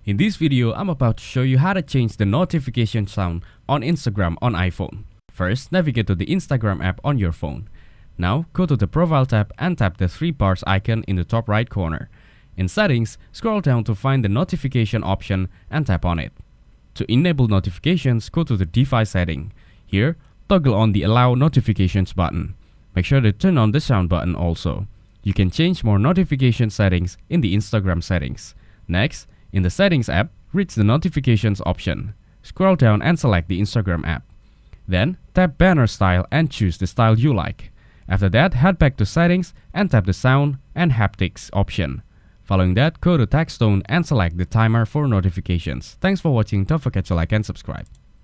In this video, I'm about to show you how to change the notification sound on Instagram on iPhone. First, navigate to the Instagram app on your phone. Now, go to the Profile tab and tap the three bars icon in the top right corner. In Settings, scroll down to find the notification option and tap on it. To enable notifications, go to the device setting. Here, toggle on the Allow Notifications button. Make sure to turn on the sound button also. You can change more notification settings in the Instagram settings. Next, in the Settings app, reach the Notifications option. Scroll down and select the Instagram app. Then, tap Banner Style and choose the style you like. After that, head back to Settings and tap the Sound and Haptics option. Following that, go to Text Tone and select the timer for notifications. Thanks for watching, don't forget to like and subscribe.